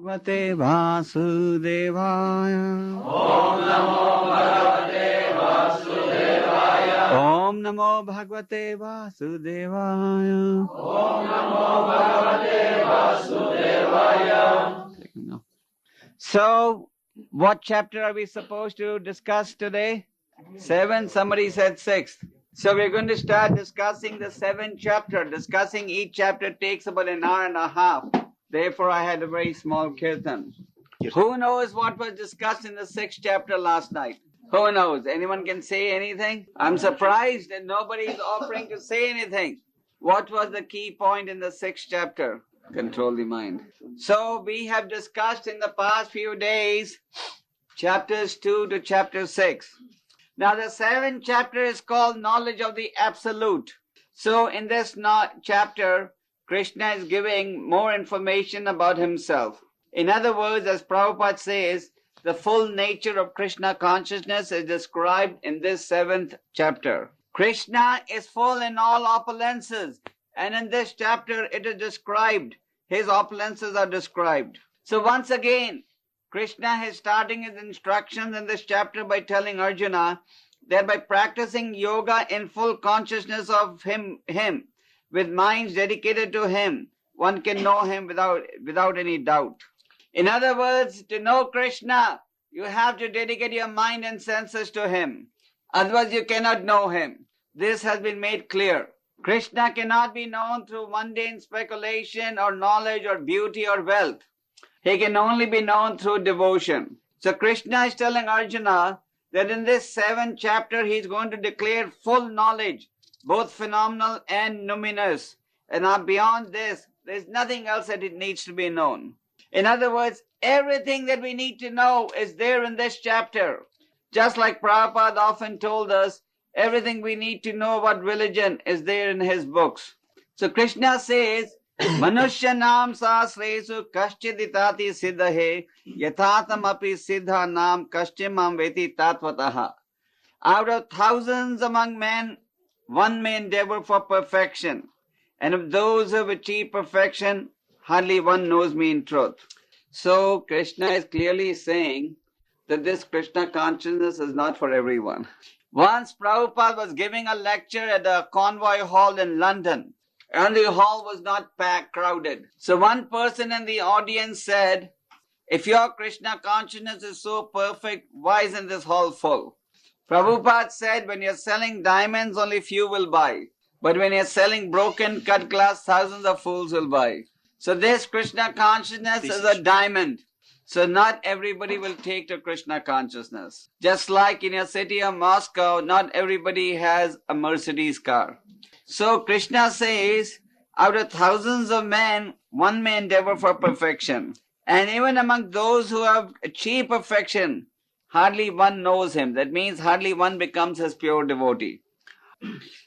Bhagavate Vasudevaya. Om Namo Bhagavate Vasudevaya. Om Namo Bhagavate Vasudevaya. Om Namo Bhagavate Vasudevaya. So, what chapter are we supposed to discuss today? 7, somebody said 6. So we're going to start discussing the 7th chapter. Discussing each chapter takes about an hour and a half. Therefore, I had a very small kirtan. Yes. Who knows what was discussed in the 6th chapter last night? Who knows? Anyone can say anything? I'm surprised that nobody is offering to say anything. What was the key point in the 6th chapter? Control the mind. So we have discussed in the past few days chapters 2 to chapter 6. Now the 7th chapter is called Knowledge of the Absolute. So in this chapter, Krishna is giving more information about himself. In other words, as Prabhupada says, the full nature of Krishna consciousness is described in this 7th chapter. Krishna is full in all opulences, and in this chapter it is described. His opulences are described. So once again, Krishna is starting his instructions in this chapter by telling Arjuna that by practicing yoga in full consciousness of him, with minds dedicated to him, one can know him without any doubt. In other words, to know Krishna, you have to dedicate your mind and senses to him. Otherwise, you cannot know him. This has been made clear. Krishna cannot be known through mundane speculation or knowledge or beauty or wealth. He can only be known through devotion. So Krishna is telling Arjuna that in this 7th chapter he is going to declare full knowledge, both phenomenal and numinous. And beyond this, there is nothing else that it needs to be known. In other words, everything that we need to know is there in this chapter. Just like Prabhupada often told us, everything we need to know about religion is there in his books. So Krishna says, Manushyanam sahasresu kaschiditati siddhahe yathatam api siddhanam kaschimam veti tatvataha. Out of thousands among men, one may endeavor for perfection. And of those who have achieved perfection, hardly one knows me in truth. So Krishna is clearly saying that this Krishna consciousness is not for everyone. Once Prabhupada was giving a lecture at a convoy hall in London, and the hall was not packed, crowded. So one person in the audience said, if your Krishna consciousness is so perfect, why isn't this hall full? Prabhupada said, when you're selling diamonds, only few will buy. But when you're selling broken, cut glass, thousands of fools will buy. So this Krishna consciousness is a diamond. So not everybody will take to Krishna consciousness. Just like in your city of Moscow, not everybody has a Mercedes car. So Krishna says, out of thousands of men, one may endeavor for perfection. And even among those who have achieved perfection, hardly one knows him. That means hardly one becomes his pure devotee.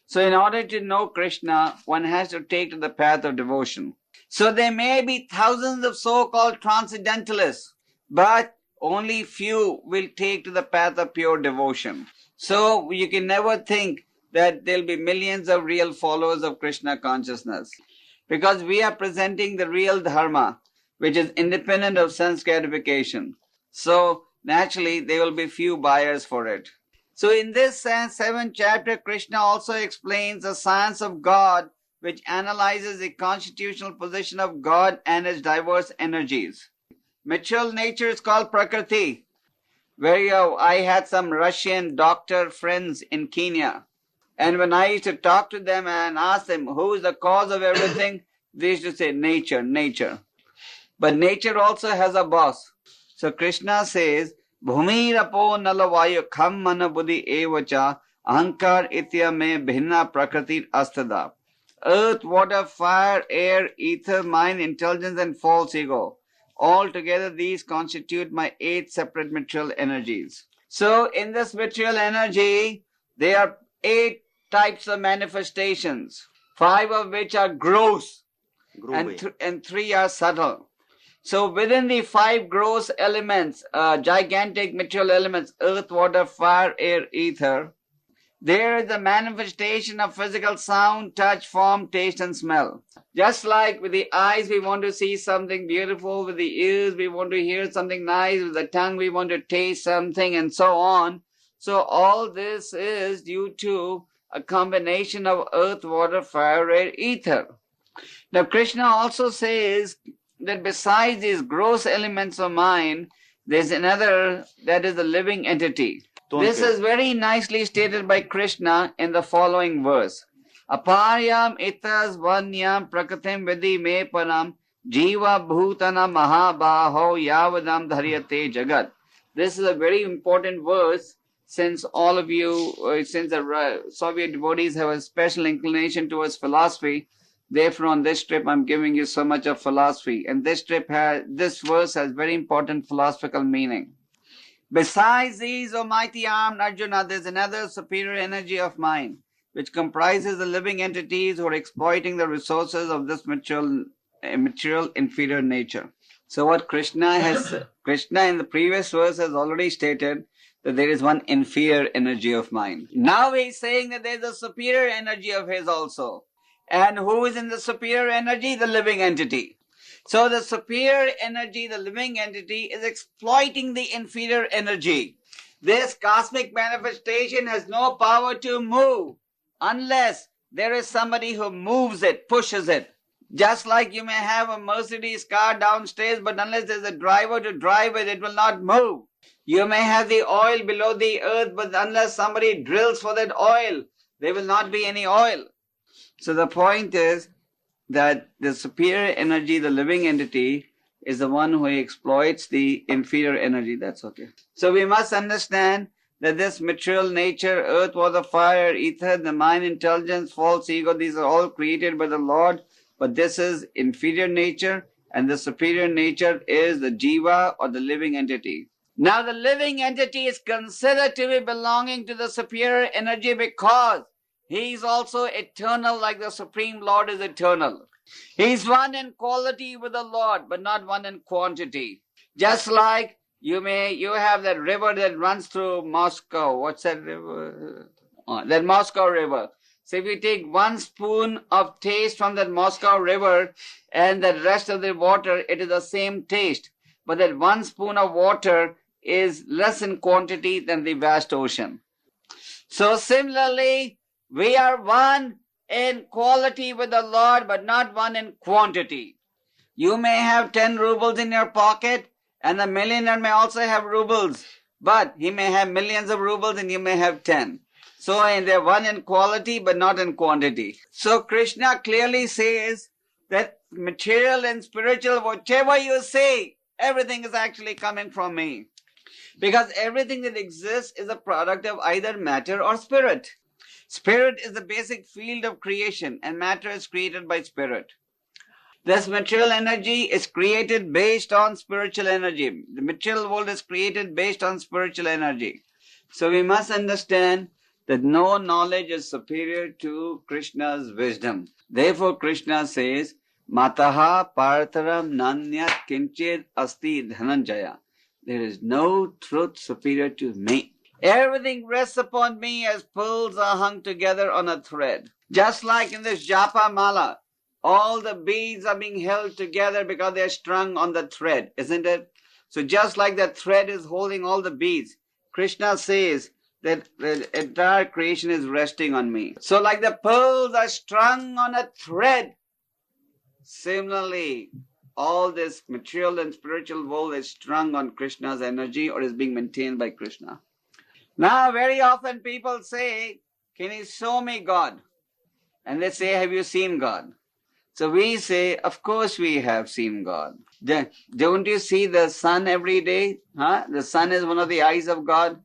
So in order to know Krishna, one has to take to the path of devotion. So there may be thousands of so-called transcendentalists, but only few will take to the path of pure devotion. So you can never think that there will be millions of real followers of Krishna consciousness. Because we are presenting the real dharma, which is independent of sense gratification. So naturally, there will be few buyers for it. So in this 7th chapter, Krishna also explains the science of God, which analyzes the constitutional position of God and its diverse energies. Material nature is called Prakriti. I had some Russian doctor friends in Kenya. And when I used to talk to them and ask them, who is the cause of everything? They used to say, nature, nature. But nature also has a boss. So Krishna says, Bhumi rapo nalavayu kham mana buddhi evacha ahankar itya me bhinna prakriti astada. Earth, water, fire, air, ether, mind, intelligence and false ego. Altogether these constitute my 8 separate material energies. So in this material energy, there are 8 types of manifestations, 5 of which are gross and 3 are subtle. So within the 5 gross elements, gigantic material elements, earth, water, fire, air, ether, There is the manifestation of physical sound, touch, form, taste and smell. Just like with the eyes we want to see something beautiful, with the ears we want to hear something nice, with the tongue we want to taste something and so on. So all this is due to a combination of earth, water, fire, air, ether. Now Krishna also says that besides these gross elements of mind, there's another that is a living entity. This is very nicely stated by Krishna in the following verse. Aparyam itas vanyam prakatim vidi me param jiva bhutana mahabaho yavadam dharyate jagat. This is a very important verse since all of you, since the Soviet devotees have a special inclination towards philosophy. Therefore, on this trip, I'm giving you so much of philosophy. And this verse has very important philosophical meaning. Besides these, O mighty armed Arjuna, there's another superior energy of mind, which comprises the living entities who are exploiting the resources of this material inferior nature. So what Krishna in the previous verse has already stated that there is one inferior energy of mind. Now he's saying that there's a superior energy of his also. And who is in the superior energy? The living entity. So the superior energy, the living entity, is exploiting the inferior energy. This cosmic manifestation has no power to move unless there is somebody who moves it, pushes it. Just like you may have a Mercedes car downstairs, but unless there's a driver to drive it, it will not move. You may have the oil below the earth, but unless somebody drills for that oil, there will not be any oil. So the point is that the superior energy, the living entity, is the one who exploits the inferior energy. That's okay. So we must understand that this material nature, earth, water, fire, ether, the mind, intelligence, false ego, these are all created by the Lord. But this is inferior nature, and the superior nature is the jiva or the living entity. Now the living entity is considered to be belonging to the superior energy because he is also eternal, like the Supreme Lord is eternal. He is one in quality with the Lord, but not one in quantity. Just like you have that river that runs through Moscow. What's that river? That Moscow river. So if you take 1 spoon of taste from that Moscow river and the rest of the water, it is the same taste. But that 1 spoon of water is less in quantity than the vast ocean. So similarly, we are one in quality with the Lord, but not one in quantity. You may have 10 rubles in your pocket, and the millionaire may also have rubles, but he may have millions of rubles and you may have 10. So they're one in quality, but not in quantity. So Krishna clearly says that material and spiritual, whatever you say, everything is actually coming from me. Because everything that exists is a product of either matter or spirit. Spirit is the basic field of creation, and matter is created by spirit. This material energy is created based on spiritual energy. The material world is created based on spiritual energy. So we must understand that no knowledge is superior to Krishna's wisdom. Therefore Krishna says, Mataha partharam nanyat kinchid asti dhananjaya. There is no truth superior to me. Everything rests upon me as pearls are hung together on a thread. Just like in this japa mala, all the beads are being held together because they are strung on the thread, isn't it? So just like that thread is holding all the beads, Krishna says that the entire creation is resting on me. So like the pearls are strung on a thread, similarly, all this material and spiritual world is strung on Krishna's energy or is being maintained by Krishna. Now, very often people say, can you show me God? And they say, have you seen God? So we say, of course we have seen God. Don't you see the sun every day? The sun is one of the eyes of God.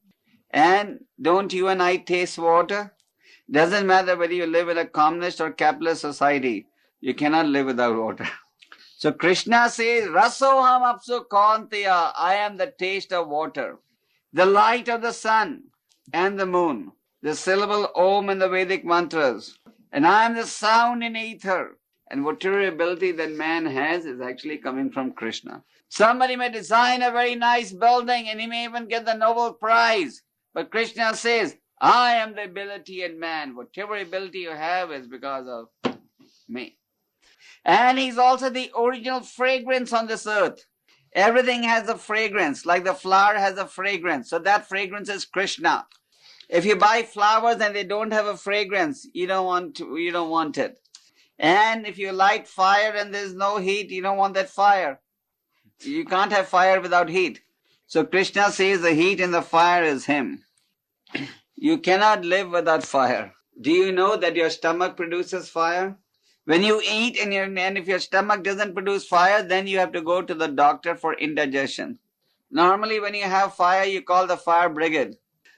And don't you and I taste water? Doesn't matter whether you live in a communist or capitalist society. You cannot live without water. So Krishna says, Rasoham apsu kaunteya, I am the taste of water, the light of the sun and the moon, the syllable Om in the Vedic mantras, and I am the sound in ether. And whatever ability that man has is actually coming from Krishna. Somebody may design a very nice building and he may even get the Nobel Prize. But Krishna says, I am the ability in man. Whatever ability you have is because of me. And he's also the original fragrance on this earth. Everything has a fragrance, like the flower has a fragrance. So that fragrance is Kṛṣṇa. If you buy flowers and they don't have a fragrance, you don't want it. And if you light fire and there's no heat, you don't want that fire. You can't have fire without heat. So Kṛṣṇa says the heat in the fire is him. You cannot live without fire. Do you know that your stomach produces fire? When you eat and if your stomach doesn't produce fire, then you have to go to the doctor for indigestion. Normally when you have fire, you call the fire brigade.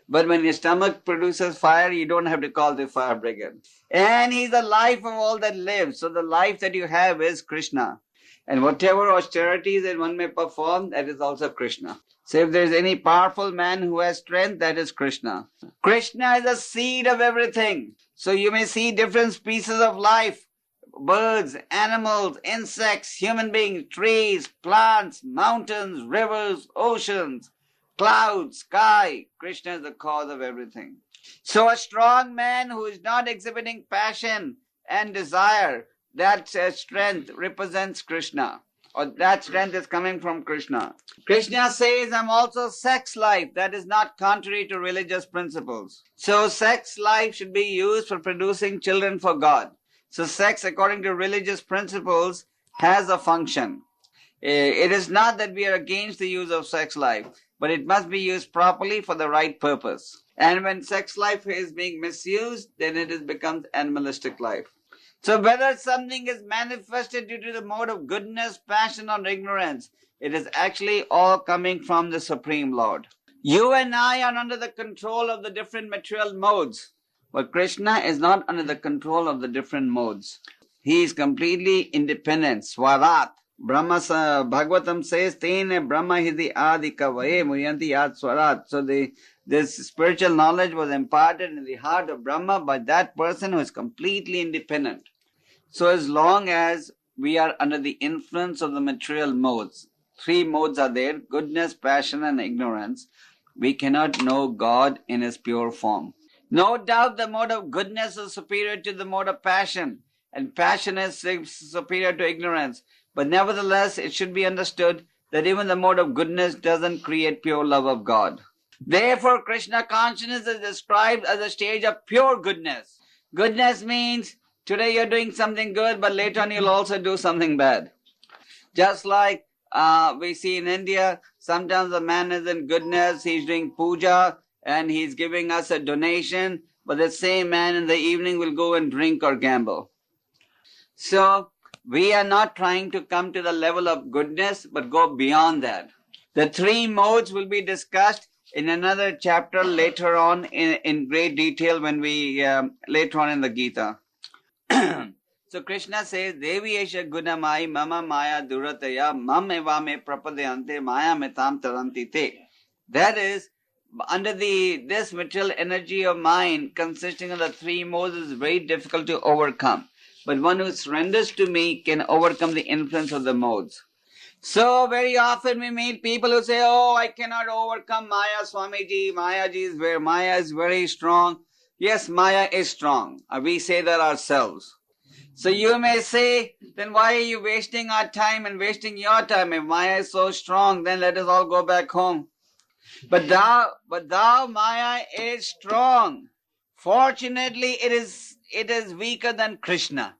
But when your stomach produces fire, you don't have to call the fire brigade. And he's the life of all that lives. So the life that you have is Kṛṣṇa. And whatever austerities that one may perform, that is also Kṛṣṇa. So if there is any powerful man who has strength, that is Kṛṣṇa. Kṛṣṇa is the seed of everything. So you may see different species of life. Birds, animals, insects, human beings, trees, plants, mountains, rivers, oceans, clouds, sky. Kṛṣṇa is the cause of everything. So a strong man who is not exhibiting passion and desire, that strength represents Kṛṣṇa. Or that strength is coming from Kṛṣṇa. Kṛṣṇa says, I'm also sex life. That is not contrary to religious principles. So sex life should be used for producing children for God. So sex, according to religious principles, has a function. It is not that we are against the use of sex life, but it must be used properly for the right purpose. And when sex life is being misused, then it becomes animalistic life. So whether something is manifested due to the mode of goodness, passion, or ignorance, it is actually all coming from the Supreme Lord. You and I are under the control of the different material modes. But Kṛṣṇa is not under the control of the different modes. He is completely independent, swarat. Bhagavatam says, Tene Brahma hidi adi kavaye muryanti yad swarat. So this spiritual knowledge was imparted in the heart of Brahma by that person who is completely independent. So as long as we are under the influence of the material modes, three modes are there, goodness, passion, and ignorance, we cannot know God in his pure form. No doubt the mode of goodness is superior to the mode of passion, and passion is superior to ignorance. But nevertheless, it should be understood that even the mode of goodness doesn't create pure love of God. Therefore, Kṛṣṇa consciousness is described as a stage of pure goodness. Goodness means today you're doing something good, but later on you'll also do something bad. Just like we see in India, sometimes a man is in goodness, he's doing puja, and he's giving us a donation, but the same man in the evening will go and drink or gamble. So, we are not trying to come to the level of goodness, but go beyond that. The three modes will be discussed in another chapter later on in great detail when we, later on in the Gita. So Kṛṣṇa says, Devi esha gunamai mama maya durataya mam evame prapadayante maya metam taranti te. That is, under this material energy of mind consisting of the three modes is very difficult to overcome. But one who surrenders to me can overcome the influence of the modes. So very often we meet people who say, oh, I cannot overcome Maya, Swamiji. Maya is very strong. Yes, Maya is strong. We say that ourselves. So you may say, then why are you wasting our time and wasting your time? If Maya is so strong, then let us all go back home. But thou, Maya is strong. Fortunately, it is weaker than Kṛṣṇa.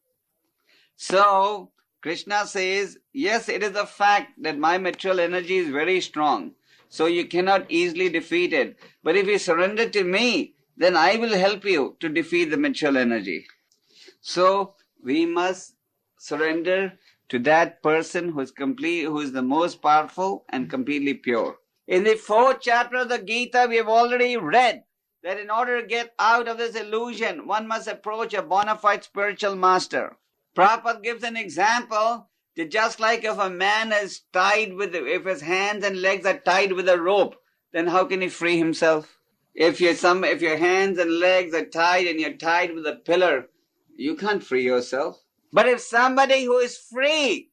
So, Kṛṣṇa says, yes, it is a fact that my material energy is very strong. So you cannot easily defeat it. But if you surrender to me, then I will help you to defeat the material energy. So, we must surrender to that person who is the most powerful and completely pure. In the 4th chapter of the Gita, we have already read that in order to get out of this illusion, one must approach a bona fide spiritual master. Prabhupada gives an example that just like if a man is tied if his hands and legs are tied with a rope, then how can he free himself? If your hands and legs are tied and you're tied with a pillar, you can't free yourself. But if somebody who is free,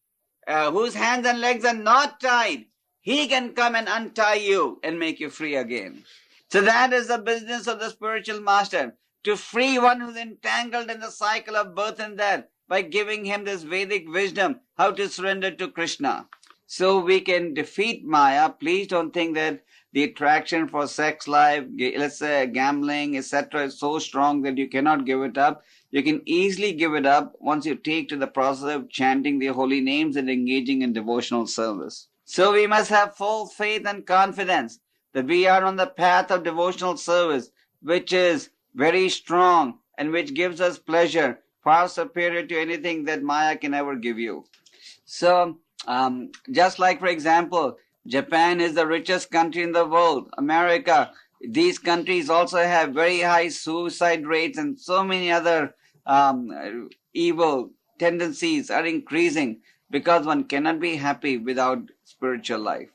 whose hands and legs are not tied, he can come and untie you and make you free again. So that is the business of the spiritual master, to free one who's entangled in the cycle of birth and death by giving him this Vedic wisdom, how to surrender to Krishna. So we can defeat Maya. Please don't think that the attraction for sex life, let's say gambling, etc. is so strong that you cannot give it up. You can easily give it up once you take to the process of chanting the holy names and engaging in devotional service. So we must have full faith and confidence that we are on the path of devotional service, which is very strong and which gives us pleasure, far superior to anything that Maya can ever give you. So, just like, for example, Japan is the richest country in the world, America, these countries also have very high suicide rates, and so many other evil tendencies are increasing because one cannot be happy without spiritual life.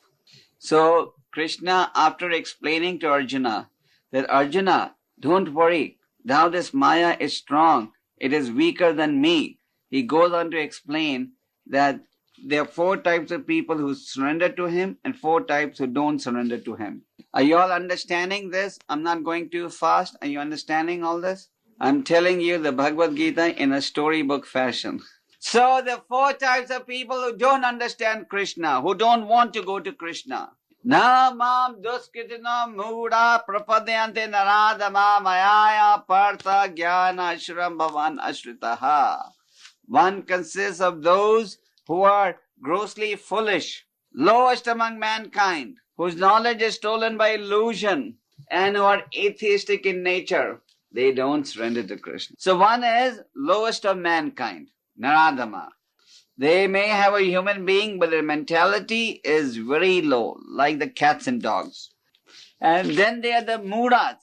So Krishna, after explaining to Arjuna that, Arjuna, don't worry, now this Maya is strong, it is weaker than me, he goes on to explain that there are 4 types of people who surrender to him and 4 types who don't surrender to him. Are you all understanding this? I'm not going too fast. Are you understanding all this? I'm telling you the Bhagavad Gita in a storybook fashion. So the 4 types of people who don't understand Krishna, who don't want to go to Krishna. Na mam duskritina muda prapadyante naradama mayaya partha jnana ashram bhavan ashritaha. One consists of those who are grossly foolish, lowest among mankind, whose knowledge is stolen by illusion, and who are atheistic in nature. They don't surrender to Krishna. So one is lowest of mankind, Naradama. They may have a human being, but their mentality is very low, like the cats and dogs. And then they are the Mudas.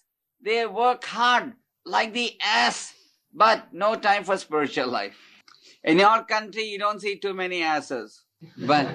They work hard, like the ass, but no time for spiritual life. In your country, you don't see too many asses. But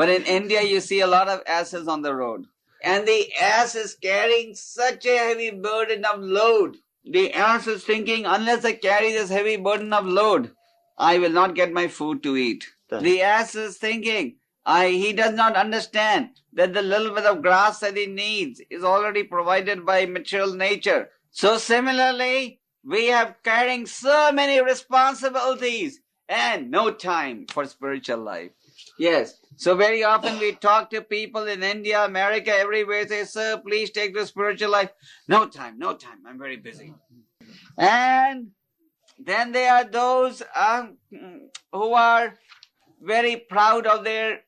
in India, you see a lot of asses on the road. And the ass is carrying such a heavy burden of load. The ass is thinking, unless I carry this heavy burden of load, I will not get my food to eat. The ass is thinking, he does not understand that the little bit of grass that he needs is already provided by material nature. So similarly, we are carrying so many responsibilities and no time for spiritual life. Yes. So very often we talk to people in India, America, everywhere, say, sir, please take the spiritual life. No time, I'm very busy. And then there are those who are very proud of their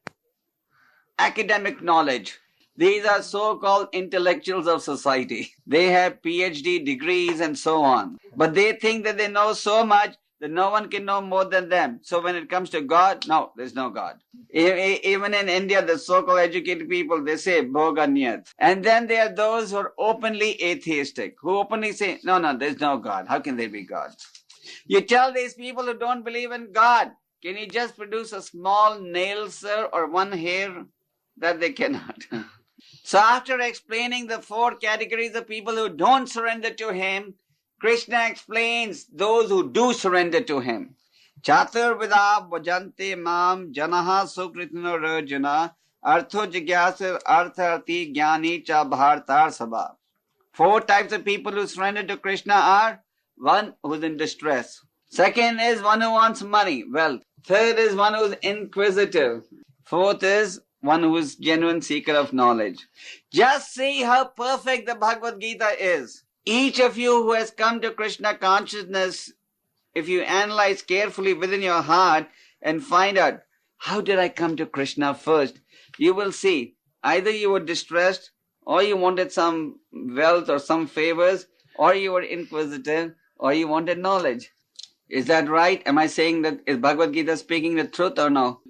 academic knowledge. These are so-called intellectuals of society. They have PhD degrees and so on. But they think that they know so much that no one can know more than them. So when it comes to God, no, there's no God. Even in India, the so-called educated people, they say, Bhoga Niyat. And then there are those who are openly atheistic, who openly say, no, there's no God. How can there be God? You tell these people who don't believe in God, can you just produce a small nail, sir, or one hair? That they cannot. So after explaining the 4 categories of people who don't surrender to him, Krishna explains those who do surrender to him. Chatur vida bhajante mam janaha sukritino rajana artho jigyasir artharti jnani cha bhartar sabha. 4 types of people who surrender to Krishna are: 1 who is in distress. 2nd is one who wants money, wealth. 3rd is one who is inquisitive. 4th is one who is genuine seeker of knowledge. Just see how perfect the Bhagavad Gita is. Each of you who has come to Krishna consciousness, if you analyze carefully within your heart and find out, how did I come to Krishna first? You will see, either you were distressed, or you wanted some wealth or some favors, or you were inquisitive, or you wanted knowledge. Is that right? Am I saying that, is Bhagavad Gita speaking the truth or no?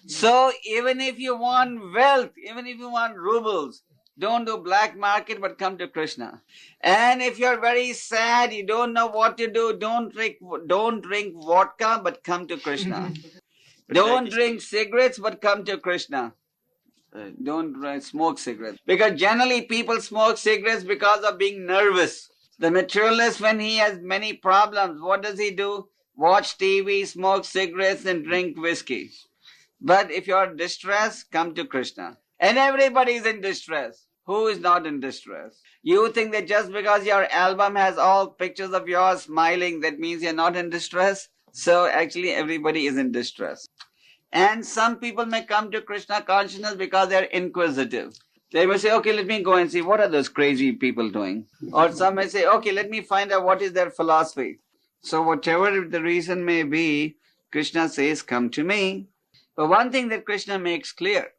So even if you want wealth, even if you want rubles, don't do black market, but come to Krishna. And if you're very sad, you don't know what to do, don't drink vodka, but come to Krishna. Don't drink cigarettes, but come to Krishna. Don't smoke cigarettes. Because generally people smoke cigarettes because of being nervous. The materialist, when he has many problems, what does he do? Watch TV, smoke cigarettes, and drink whiskey. But if you're distressed, come to Krishna. And everybody is in distress. Who is not in distress? You think that just because your album has all pictures of yours smiling, that means you're not in distress? So actually everybody is in distress. And some people may come to Krishna consciousness because they're inquisitive. They may say, okay, let me go and see what are those crazy people doing. Or some may say, okay, let me find out what is their philosophy. So whatever the reason may be, Krishna says, come to me. But one thing that Krishna makes clear,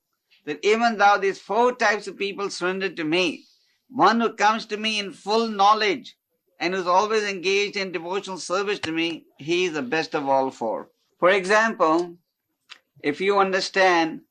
that even though these 4 types of people surrender to me, one who comes to me in full knowledge and who's always engaged in devotional service to me, he is the best of all 4. For example, if you understand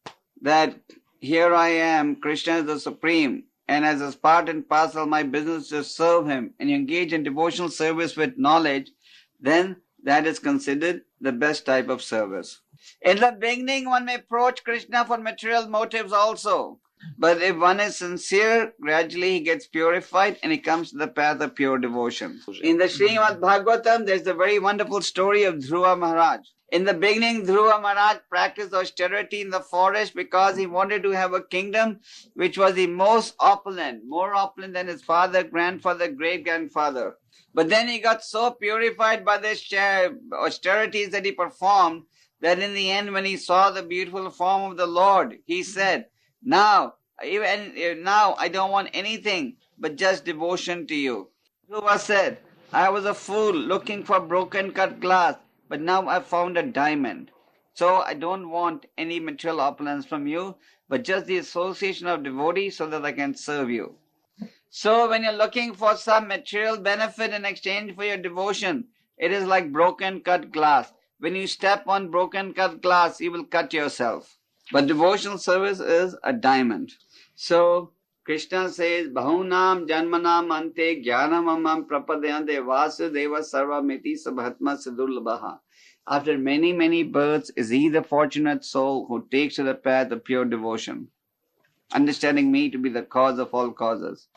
that here I am, Krishna is the Supreme, and as a part and parcel my business is to serve him, and you engage in devotional service with knowledge, then that is considered the best type of service. In the beginning, one may approach Krishna for material motives also. But if one is sincere, gradually he gets purified and he comes to the path of pure devotion. In the Srimad Bhagavatam, there's a very wonderful story of Dhruva Maharaj. In the beginning, Dhruva Maharaj practiced austerity in the forest because he wanted to have a kingdom which was the most opulent, more opulent than his father, grandfather, great-grandfather. But then he got so purified by the austerities that he performed that in the end, when he saw the beautiful form of the Lord, he said, now I don't want anything but just devotion to you. Dhruva said, I was a fool looking for broken cut glass, but now I found a diamond. So I don't want any material opulence from you, but just the association of devotees so that I can serve you. So when you're looking for some material benefit in exchange for your devotion, it is like broken cut glass. When you step on broken cut glass, you will cut yourself. But devotional service is a diamond. So Krishna says, Bahunam janmanam ante jnanamam prapadayante vasudeva sarvamiti sabhatma sidurlabhaha. After many, many births is he the fortunate soul who takes to the path of pure devotion, understanding me to be the cause of all causes.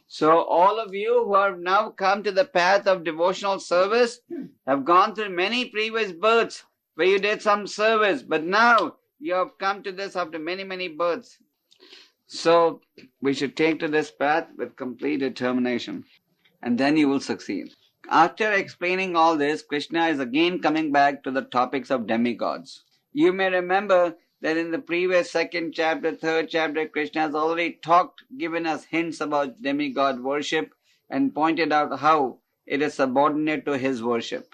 So all of you who have now come to the path of devotional service have gone through many previous births where you did some service, but now you have come to this after many, many births. So we should take to this path with complete determination, and then you will succeed. After explaining all this, Krishna is again coming back to the topics of demigods. You may remember that in the previous 2nd chapter, 3rd chapter, Krishna has already given us hints about demigod worship and pointed out how it is subordinate to his worship.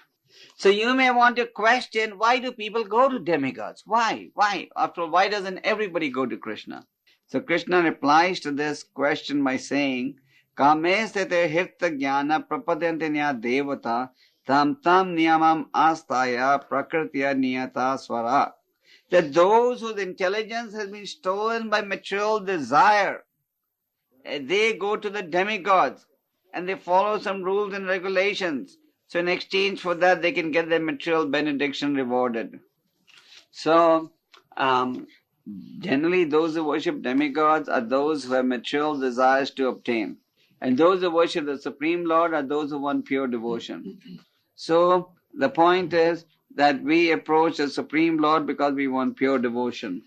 So you may want to question, why do people go to demigods? Why? After all, why doesn't everybody go to Krishna? So Krishna replies to this question by saying, Kamesthate hirta jnana prapadyante devata tam niyamam astaya prakritya niyata swara. That those whose intelligence has been stolen by material desire, they go to the demigods and they follow some rules and regulations. So in exchange for that, they can get their material benediction rewarded. So generally those who worship demigods are those who have material desires to obtain. And those who worship the Supreme Lord are those who want pure devotion. So the point is that we approach the Supreme Lord because we want pure devotion.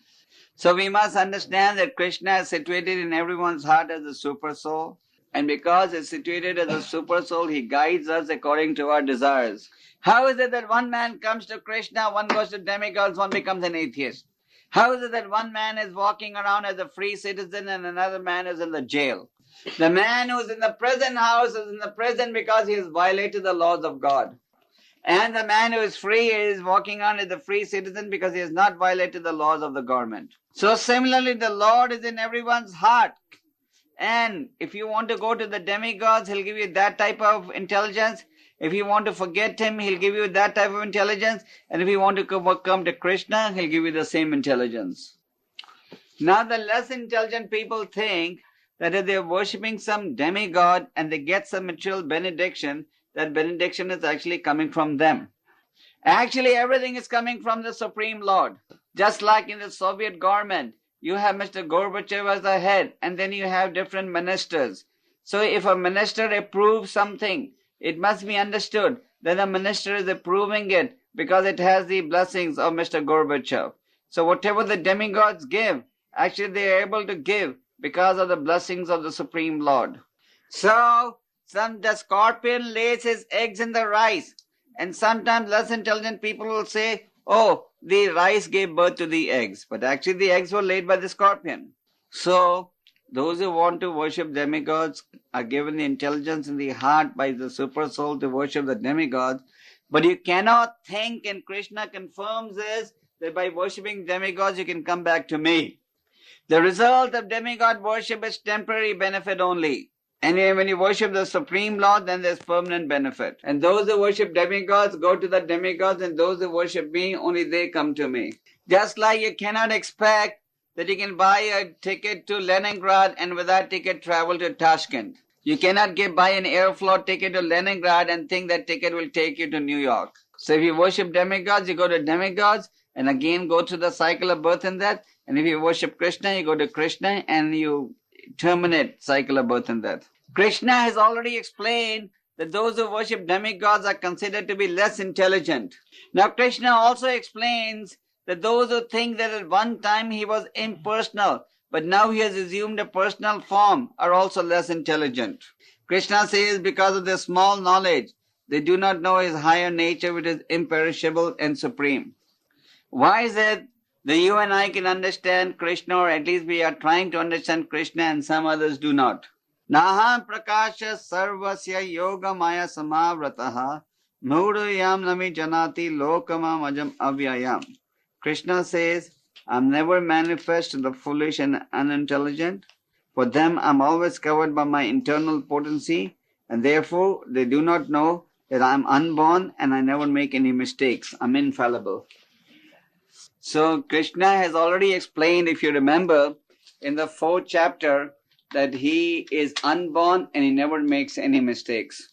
So we must understand that Krishna is situated in everyone's heart as a super soul. And because he's situated as a super soul, he guides us according to our desires. How is it that one man comes to Krishna, one goes to demigods, one becomes an atheist? How is it that one man is walking around as a free citizen and another man is in the jail? The man who is in the prison house is in the prison because he has violated the laws of God. And the man who is free is walking on as a free citizen because he has not violated the laws of the government. So similarly, the Lord is in everyone's heart. And if you want to go to the demigods, he'll give you that type of intelligence. If you want to forget him, he'll give you that type of intelligence. And if you want to come to Krishna, he'll give you the same intelligence. Now the less intelligent people think that if they're worshipping some demigod and they get some material benediction, that benediction is actually coming from them. Actually, everything is coming from the Supreme Lord. Just like in the Soviet government, you have Mr. Gorbachev as the head, and then you have different ministers. So if a minister approves something, it must be understood that the minister is approving it because it has the blessings of Mr. Gorbachev. So whatever the demigods give, actually they are able to give because of the blessings of the Supreme Lord. So, the scorpion lays his eggs in the rice. And sometimes less intelligent people will say, oh, the rice gave birth to the eggs. But actually the eggs were laid by the scorpion. So, those who want to worship demigods are given the intelligence in the heart by the super soul to worship the demigods. But you cannot think, and Krishna confirms this, that by worshipping demigods you can come back to me. The result of demigod worship is temporary benefit only. And when you worship the Supreme Lord, then there's permanent benefit. And those who worship demigods go to the demigods, and those who worship me, only they come to me. Just like you cannot expect that you can buy a ticket to Leningrad and with that ticket travel to Tashkent. You cannot buy an airflow ticket to Leningrad and think that ticket will take you to New York. So if you worship demigods, you go to demigods and again go through the cycle of birth and death. And if you worship Krishna, you go to Krishna and you terminate cycle of birth and death. Krishna has already explained that those who worship demigods are considered to be less intelligent. Now Krishna also explains that those who think that at one time he was impersonal, but now he has assumed a personal form, are also less intelligent. Krishna says because of their small knowledge, they do not know his higher nature which is imperishable and supreme. Why is it that you and I can understand Krishna, or at least we are trying to understand Krishna and some others do not? Naham prakasha sarvasya yoga maya samavrataha mudayam nami janati lokamam ajam avyayam. Krishna says, I'm never manifest to the foolish and unintelligent. For them, I'm always covered by my internal potency, and therefore they do not know that I'm unborn and I never make any mistakes. I'm infallible. So Krishna has already explained, if you remember, in the 4th chapter, that he is unborn and he never makes any mistakes.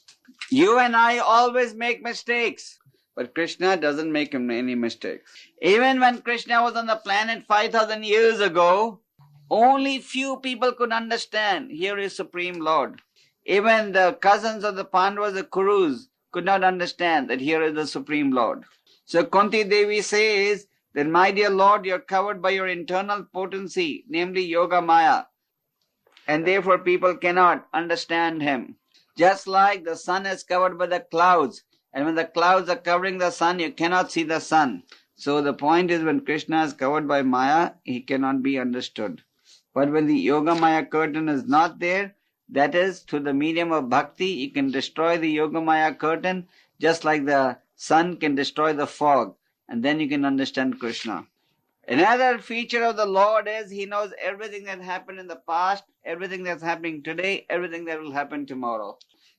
You and I always make mistakes. But Krishna doesn't make any mistakes. Even when Krishna was on the planet 5,000 years ago, only few people could understand, here is Supreme Lord. Even the cousins of the Pandavas, the Kurus, could not understand that here is the Supreme Lord. So Kunti Devi says that, my dear Lord, you are covered by your internal potency, namely Yoga Maya. And therefore people cannot understand him. Just like the sun is covered by the clouds. And when the clouds are covering the sun, you cannot see the sun. So the point is, when Krishna is covered by Maya, he cannot be understood. But when the Yoga Maya curtain is not there, that is, through the medium of bhakti, you can destroy the Yoga Maya curtain, just like the sun can destroy the fog. And then you can understand Krishna. Another feature of the Lord is he knows everything that happened in the past, everything that's happening today, everything that will happen tomorrow.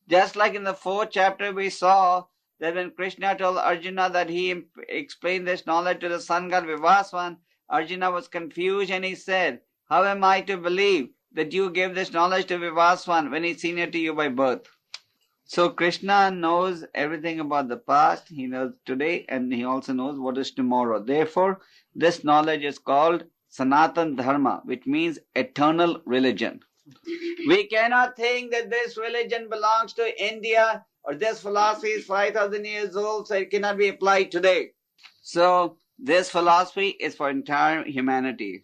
Just like in the 4th chapter we saw that when Krishna told Arjuna that he explained this knowledge to the sun god Vivaswan, Arjuna was confused and he said, how am I to believe that you gave this knowledge to Vivaswan when he's senior to you by birth? So Krishna knows everything about the past, he knows today, and he also knows what is tomorrow. Therefore, this knowledge is called Sanatan Dharma, which means eternal religion. We cannot think that this religion belongs to India, or this philosophy is 5,000 years old, so it cannot be applied today. So this philosophy is for entire humanity.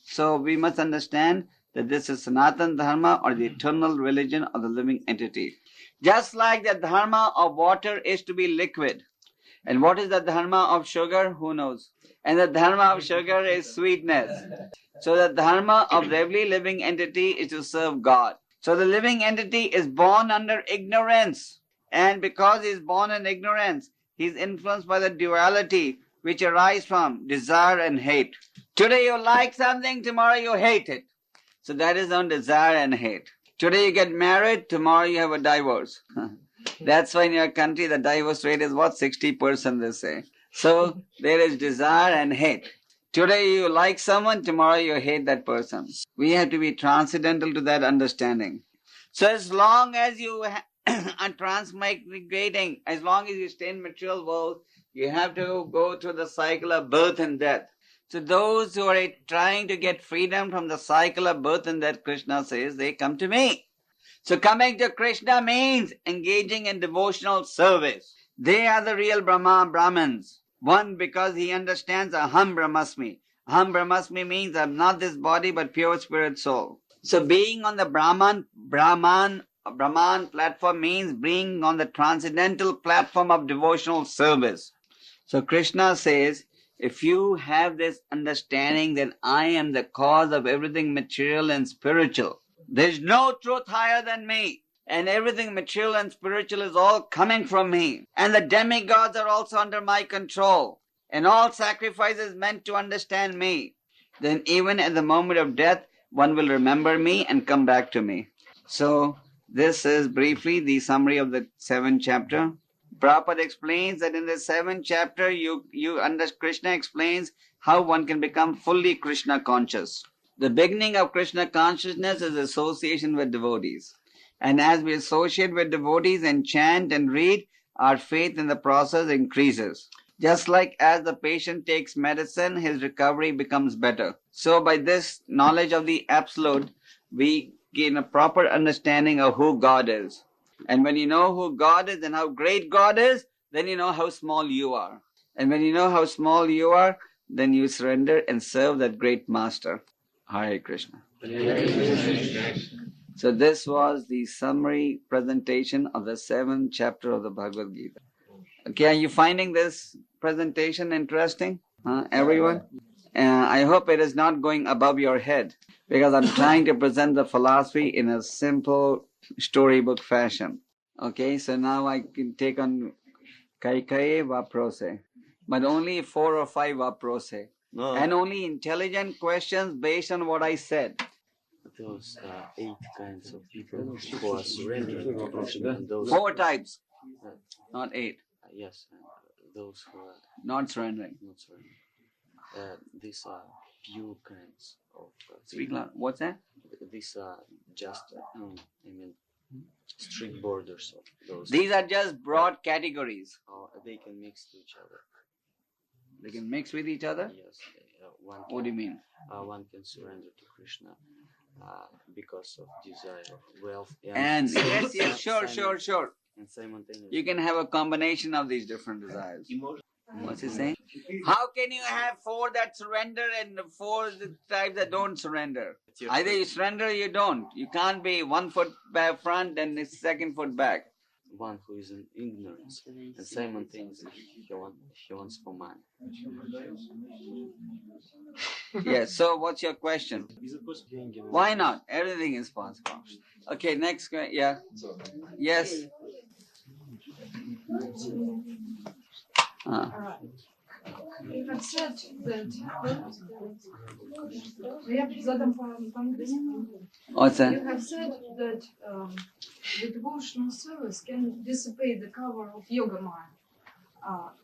So we must understand that this is Sanatan Dharma, or the eternal religion of the living entity. Just like the dharma of water is to be liquid. And what is the dharma of sugar? Who knows? And the dharma of sugar is sweetness. So the dharma of every living entity is to serve God. So the living entity is born under ignorance. And because he is born in ignorance, he is influenced by the duality which arises from desire and hate. Today you like something, tomorrow you hate it. So that is on desire and hate. Today you get married, tomorrow you have a divorce. That's why in your country the divorce rate is what? 60% they say. So there is desire and hate. Today you like someone, tomorrow you hate that person. We have to be transcendental to that understanding. So as long as you are transmigrating, as long as you stay in material world, you have to go through the cycle of birth and death. So those who are trying to get freedom from the cycle of birth and death, Krishna says, they come to me. So coming to Krishna means engaging in devotional service. They are the real Brahmins. One, because he understands Aham Brahmasmi. Aham Brahmasmi means I'm not this body but pure spirit soul. So being on the Brahman platform means being on the transcendental platform of devotional service. So Krishna says, if you have this understanding that I am the cause of everything material and spiritual, there's no truth higher than me, and everything material and spiritual is all coming from me, and the demigods are also under my control, and all sacrifice is meant to understand me, then even at the moment of death, one will remember me and come back to me. So this is briefly the summary of the 7th chapter. Prabhupada explains that in the 7th chapter, Krishna explains how one can become fully Krishna conscious. The beginning of Krishna consciousness is association with devotees. And as we associate with devotees and chant and read, our faith in the process increases. Just like as the patient takes medicine, his recovery becomes better. So by this knowledge of the Absolute, we gain a proper understanding of who God is. And when you know who God is and how great God is, then you know how small you are. And when you know how small you are, then you surrender and serve that great master. Hare Krishna. So this was the summary presentation of the 7th chapter of the Bhagavad Gita. Okay, are you finding this presentation interesting, everyone? I hope it is not going above your head, because I'm trying to present the philosophy in a simple storybook fashion. Okay, so now I can take on 𝐃𝐤𝐬𝐭𝐫𝐚𝐜𝐿 vaprose, but only 4 or 5 vaprose, and only intelligent questions based on what I said. Those 8 kinds of people who are surrendering to Krishna, and those 4 types, not 8. Yes, those who are not surrendering. These are pure kinds of. Srila, what's that? These are just, strict borders of those. These are just broad categories. They can mix to each other. They can mix with each other? Yes. What do you mean? One can surrender to Krishna because of desire of wealth. And yes, sure. And simultaneously, you can have a combination of these different desires. What's he saying? How can you have 4 that surrender and 4 types that don't surrender? Either you surrender or you don't. You can't be 1 foot back front and the 2nd foot back. One who is in ignorance and simultaneously he wants for money. Yes, so what's your question? Why not? Everything is possible. Okay, next question. Yeah. Yes. You have said that What's that? You have said that the devotional service can dissipate the cover of Yoga Maya.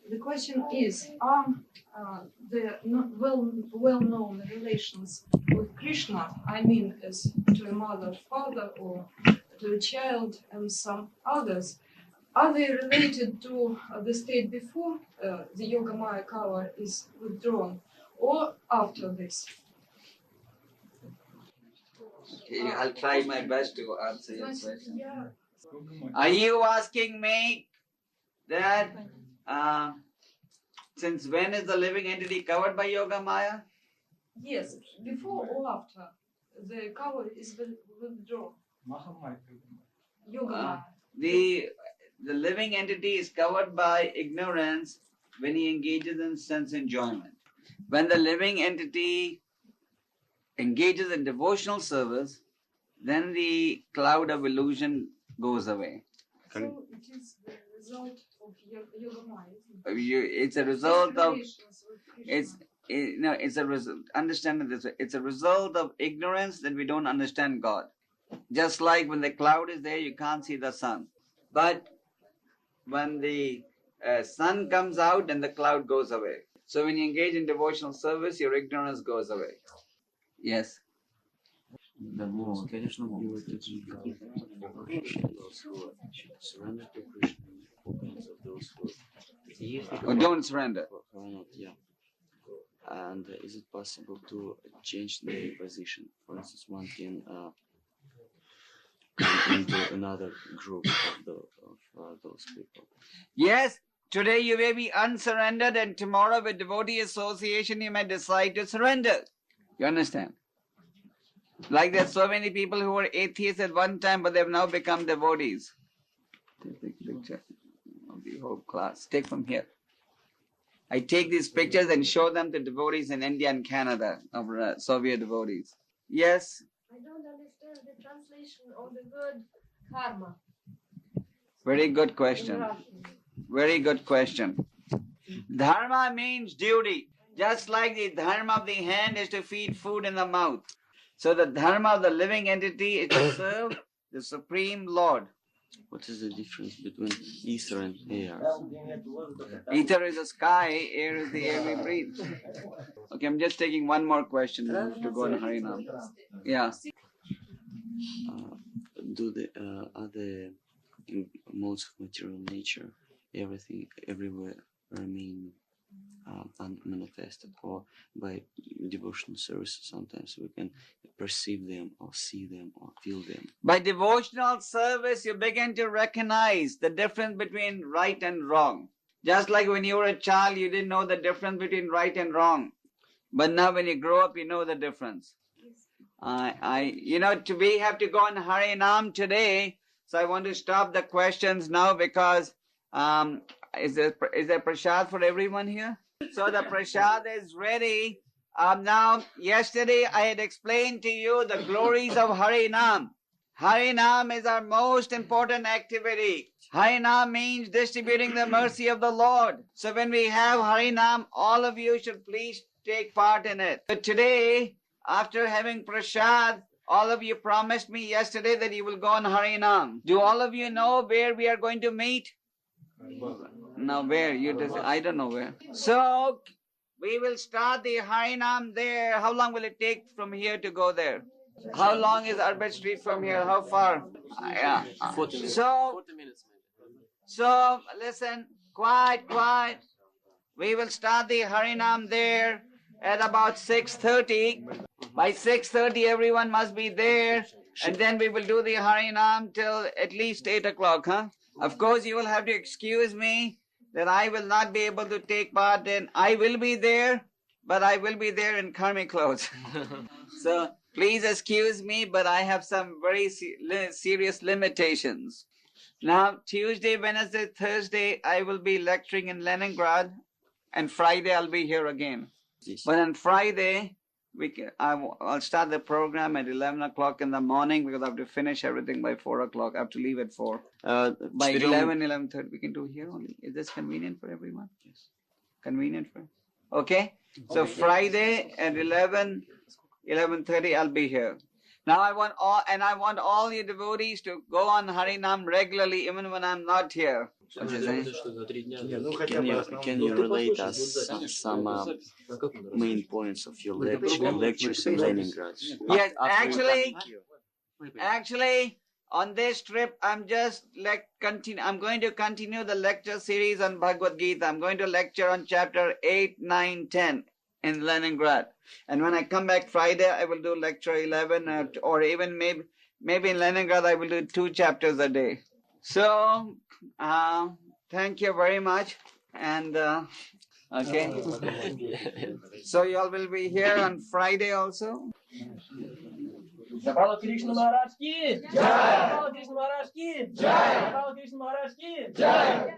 The question is, are the well-known relations with Krishna, I mean as to a mother, father, or to a child and some others, are they related to the state before the Yoga Maya cover is withdrawn or after this? Okay, I'll try my best to answer your question. Yeah. Are you asking me that since when is the living entity covered by Yoga Maya? Yes, before or after the cover is withdrawn. Yoga Maya. The living entity is covered by ignorance when he engages in sense enjoyment. When the living entity engages in devotional service, then the cloud of illusion goes away. So it is the result of Yoga Maya. It's a result of understand this way. It's a result of ignorance that we don't understand God. Just like when the cloud is there, you can't see the sun. But when the sun comes out, then the cloud goes away. So when you engage in devotional service, your ignorance goes away. Yes. Those who surrender to Krishna, those who don't surrender. And is it possible to change their position? For instance, one can into another group of those people. Yes, today you may be unsurrendered, and tomorrow with devotee association you may decide to surrender. You understand? Like there's so many people who were atheists at one time, but they've now become devotees. Take a picture of the whole class. Take from here. I take these pictures and show them to devotees in India and Canada, of Soviet devotees. Yes? I don't understand the translation of the word karma. Very good question. Very good question. Dharma means duty. Just like the dharma of the hand is to feed food in the mouth. So the dharma of the living entity is to serve the Supreme Lord. What is the difference between ether and air? Ether is the sky, air is the air we breathe. Okay, I'm just taking one more question to go on Harinam. Yeah. Are the modes of material nature, everything, everywhere, remain unmanifested, or by devotional service sometimes we can perceive them or see them or feel them? By devotional service, you begin to recognize the difference between right and wrong. Just like when you were a child, you didn't know the difference between right and wrong. But now when you grow up, you know the difference. We have to go on Harinam today, so I want to stop the questions now because is there prasad for everyone here? So the prasad is ready. Now, yesterday I had explained to you the glories of Harinam. Harinam is our most important activity. Harinam means distributing the mercy of the Lord. So when we have Harinam, all of you should please take part in it. But today, after having prasad, all of you promised me yesterday that you will go on Harinam. Do all of you know where we are going to meet? Now where? I don't know where. So, we will start the Harinam there. How long will it take from here to go there? How long is Arbet Street from here? How far? 40 minutes. So, 40 minutes maybe. So, listen, quiet. We will start the Harinam there at about 6:30. By 6:30, everyone must be there. And then we will do the Harinam till at least 8 o'clock, huh? Of course, you will have to excuse me that I will not be able to take part in. I will be there, but I will be there in karmic clothes. So, please excuse me, but I have some very serious limitations. Now, Tuesday, Wednesday, Thursday, I will be lecturing in Leningrad, and Friday I'll be here again. Yes. But on Friday, I'll start the program at 11 o'clock in the morning because I have to finish everything by 4 o'clock. I have to leave at 4. By 11:30, we can do here only. Is this convenient for everyone? Yes. Convenient for? Okay. So Friday at 11:30, I'll be here. Now I want all you devotees to go on Harinam regularly, even when I'm not here. Can you relate us some main points of your lectures in Leningrad? Yes, actually, on this trip, I'm going to continue the lecture series on Bhagavad Gita. I'm going to lecture on chapter 8, 9, 10 in Leningrad. And when I come back Friday, I will do lecture 11, or even maybe in Leningrad, I will do 2 chapters a day. So, thank you very much. And, okay. So, you all will be here on Friday also? Gopāl Krishna Maharaj ki Jai! Gopāl Krishna Maharaj ki Jai! Gopāl Krishna Maharaj ki Jai!